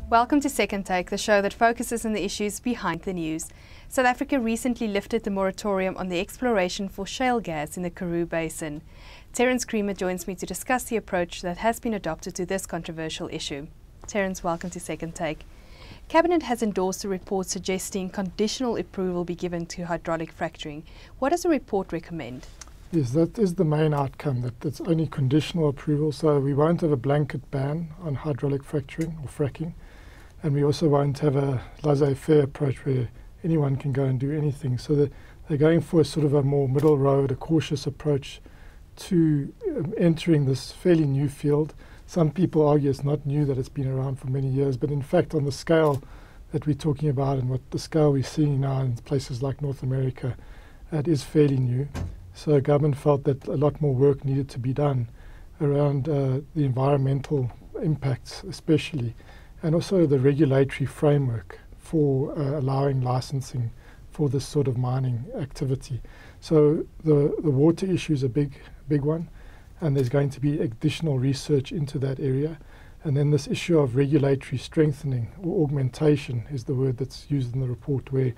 Welcome to Second Take, the show that focuses on the issues behind the news. South Africa recently lifted the moratorium on the exploration for shale gas in the Karoo Basin. Terence Creamer joins me to discuss the approach that has been adopted to this controversial issue. Terence, welcome to Second Take. Cabinet has endorsed a report suggesting conditional approval be given to hydraulic fracturing. What does the report recommend? Yes, that is the main outcome, that it's only conditional approval, so we won't have a blanket ban on hydraulic fracturing or fracking. And we also won't have a laissez-faire approach where anyone can go and do anything. So they're going for a sort of a more middle road, a cautious approach to entering this fairly new field. Some people argue it's not new, that it's been around for many years, but in fact on the scale that we're talking about and what the scale we're seeing now in places like North America, it is fairly new. So government felt that a lot more work needed to be done around the environmental impacts especially, and also the regulatory framework for allowing licensing for this sort of mining activity. So the water issue is a big one, and there's going to be additional research into that area. And then this issue of regulatory strengthening or augmentation is the word that's used in the report, where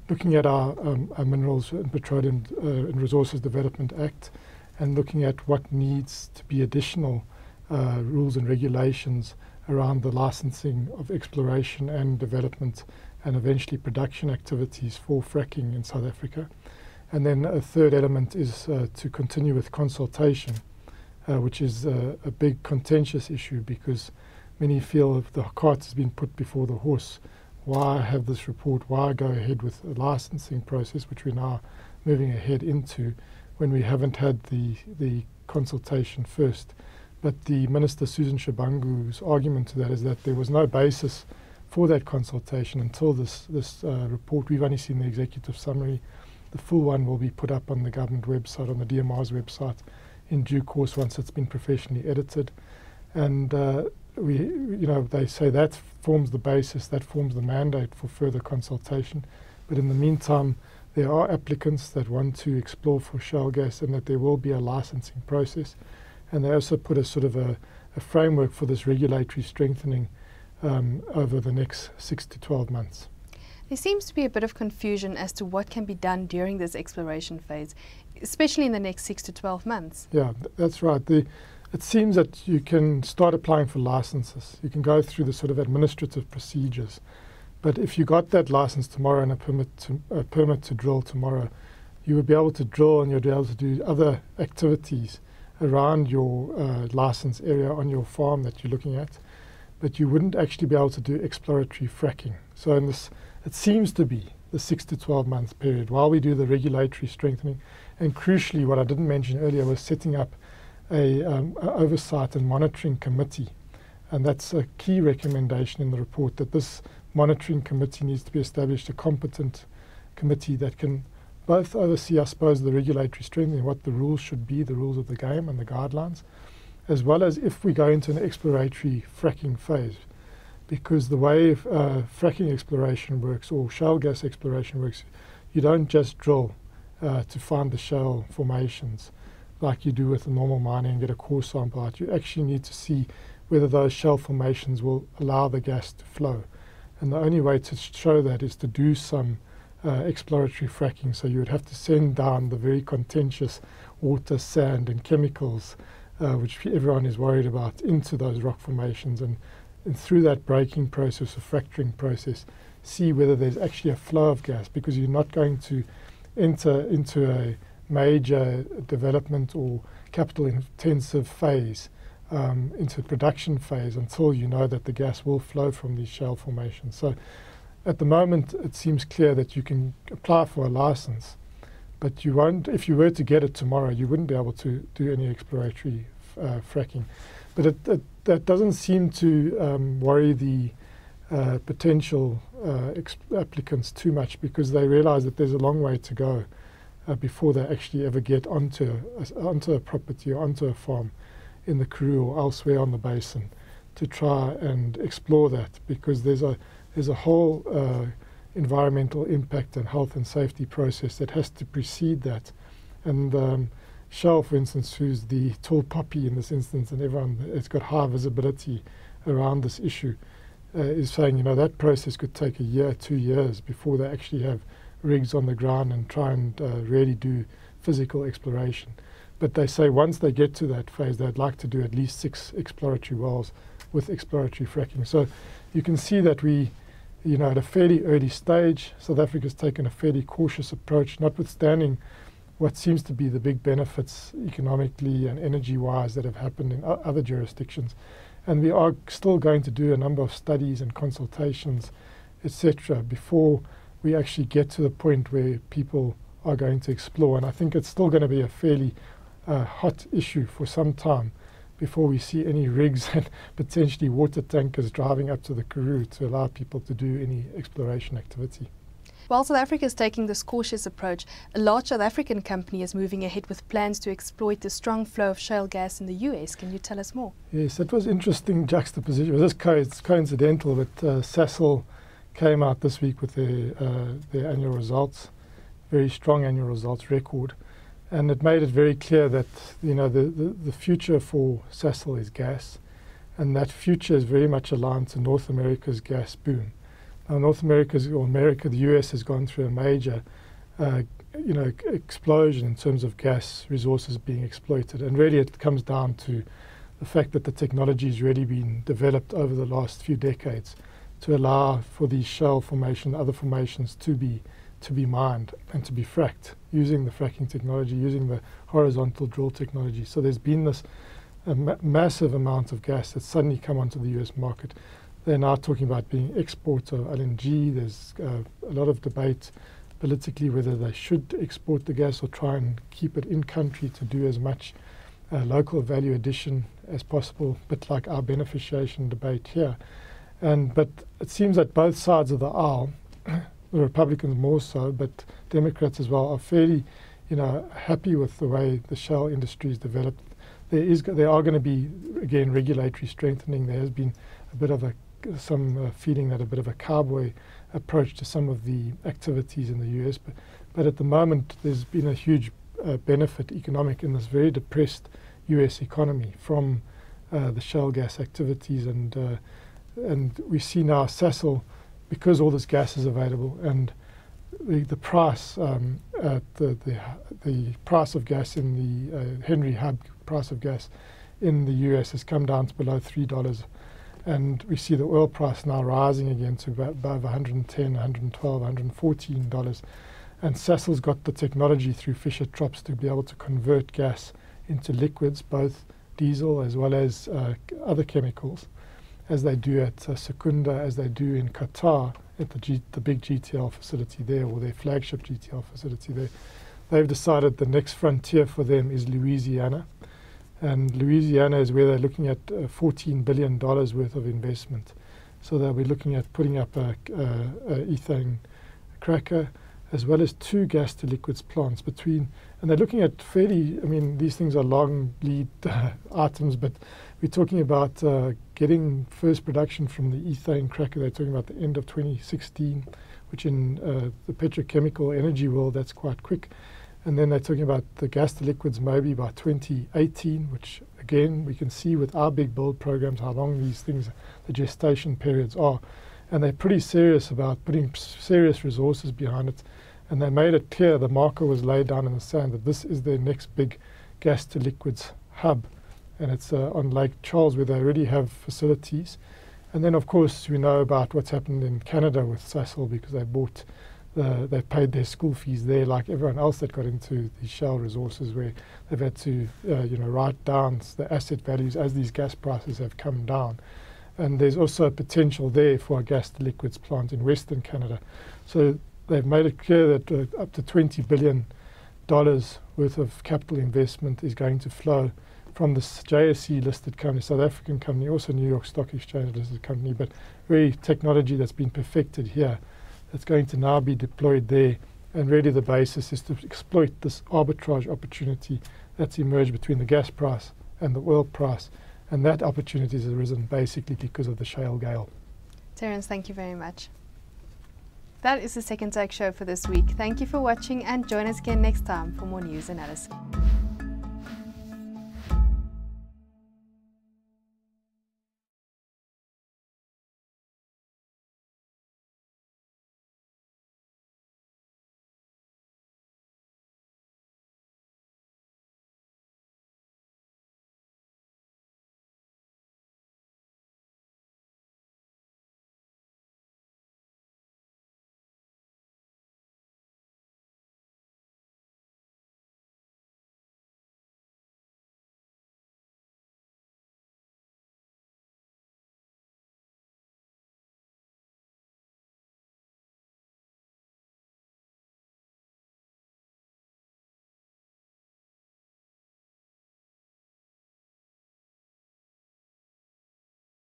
looking at our Minerals and Petroleum and Resources Development Act and looking at what needs to be additional rules and regulations around the licensing of exploration and development and eventually production activities for fracking in South Africa. And then a third element is to continue with consultation, which is a big contentious issue because many feel if the cart has been put before the horse, why have this report, why go ahead with a licensing process, which we're now moving ahead into, when we haven't had the consultation first. But the Minister, Susan Shabangu's argument to that is that there was no basis for that consultation until this report. We've only seen the executive summary. The full one will be put up on the government website, on the DMR's website, in due course once it's been professionally edited. And they say that forms the basis, that forms the mandate for further consultation. But in the meantime, there are applicants that want to explore for shale gas, and that there will be a licensing process. And they also put a sort of a framework for this regulatory strengthening over the next 6 to 12 months. There seems to be a bit of confusion as to what can be done during this exploration phase, especially in the next 6 to 12 months. Yeah, that's right. It seems that you can start applying for licenses. You can go through the sort of administrative procedures. But if you got that license tomorrow and a permit to drill tomorrow, you would be able to drill and you'd be able to do other activities around your license area on your farm that you're looking at, but you wouldn't actually be able to do exploratory fracking. So in this, it seems to be the 6 to 12 month period while we do the regulatory strengthening. And crucially, what I didn't mention earlier was setting up a oversight and monitoring committee. And that's a key recommendation in the report, that this monitoring committee needs to be established, a competent committee that can both oversee, I suppose, the regulatory strengthening, what the rules should be, the rules of the game and the guidelines, as well as if we go into an exploratory fracking phase. Because the way fracking exploration works, or shale gas exploration works, you don't just drill to find the shale formations like you do with the normal mining and get a core sample out. You actually need to see whether those shale formations will allow the gas to flow. And the only way to show that is to do some exploratory fracking. So you would have to send down the very contentious water, sand and chemicals, which everyone is worried about, into those rock formations, and through that breaking process or fracturing process, see whether there's actually a flow of gas, because you're not going to enter into a major development or capital intensive phase, into production phase, until you know that the gas will flow from these shale formations. So at the moment, it seems clear that you can apply for a license, but you won't, if you were to get it tomorrow, you wouldn't be able to do any exploratory fracking. But that doesn't seem to worry the potential applicants too much, because they realize that there's a long way to go before they actually ever get onto a property or onto a farm in the Karoo or elsewhere on the basin to try and explore that, because there's a whole environmental impact and health and safety process that has to precede that. And Shale, for instance, who's the tall poppy in this instance, and it's got high visibility around this issue, is saying, that process could take a year, 2 years before they actually have rigs on the ground and try and really do physical exploration. But they say once they get to that phase, they'd like to do at least 6 exploratory wells with exploratory fracking. So you can see that we, at a fairly early stage, South Africa's taken a fairly cautious approach, notwithstanding what seems to be the big benefits economically and energy-wise that have happened in other jurisdictions. And we are still going to do a number of studies and consultations, etc., before we actually get to the point where people are going to explore. And I think it's still going to be a fairly hot issue for some time before we see any rigs and potentially water tankers driving up to the Karoo to allow people to do any exploration activity. While South Africa is taking this cautious approach, a large South African company is moving ahead with plans to exploit the strong flow of shale gas in the US. Can you tell us more? Yes, that was interesting juxtaposition. Well, it's coincidental, but Sasol came out this week with their annual results, very strong annual results record, and it made it very clear that the future for Sasol is gas, and that future is very much aligned to North America's gas boom. Now, the US has gone through a major, explosion in terms of gas resources being exploited, and really it comes down to the fact that the technology has really been developed over the last few decades to allow for these shale formation, other formations to be mined and to be fracked using the fracking technology, using the horizontal drill technology. So there's been this massive amount of gas that's suddenly come onto the US market. They're now talking about being export of LNG. There's a lot of debate politically whether they should export the gas or try and keep it in country to do as much local value addition as possible, a bit like our beneficiation debate here. But it seems that both sides of the aisle, the Republicans more so, but Democrats as well, are fairly happy with the way the shale industry is developed. There are going to be, again, regulatory strengthening. There has been a bit of some feeling that a bit of a cowboy approach to some of the activities in the US. But at the moment, there's been a huge benefit economic in this very depressed US economy from the shale gas activities. And we see now Sasol, because all this gas is available, and the price, the price of gas in the Henry Hub price of gas in the US has come down to below $3. And we see the oil price now rising again to above $110, $112, $114. And Sasol's got the technology through Fischer-Tropsch to be able to convert gas into liquids, both diesel as well as other chemicals, as they do at Secunda, as they do in Qatar at the big GTL facility there, or their flagship GTL facility there. They've decided the next frontier for them is Louisiana. And Louisiana is where they're looking at $14 billion worth of investment. So they'll be looking at putting up a ethane cracker, as well as 2 gas-to-liquids plants and they're looking at these things are long lead items, but we're talking about getting first production from the ethane cracker. They're talking about the end of 2016, which in the petrochemical energy world, that's quite quick. And then they're talking about the gas-to-liquids maybe by 2018, which, again, we can see with our big build programs how long these things, the gestation periods are. And they're pretty serious about putting serious resources behind it. And they made it clear, the marker was laid down in the sand, that this is their next big gas-to-liquids hub. And it's on Lake Charles, where they already have facilities. And then, of course, we know about what's happened in Canada with Sasol, because they paid their school fees there, like everyone else that got into these shale resources, where they've had to write down the asset values as these gas prices have come down. And there's also a potential there for a gas-to-liquids plant in Western Canada. So they've made it clear that up to $20 billion worth of capital investment is going to flow from this JSE-listed company, South African company, also New York Stock Exchange-listed company, but really technology that's been perfected here, that's going to now be deployed there. And really the basis is to exploit this arbitrage opportunity that's emerged between the gas price and the oil price. And that opportunity has arisen basically because of the shale gale. Terence, thank you very much. That is the Second Take show for this week. Thank you for watching, and join us again next time for more news analysis.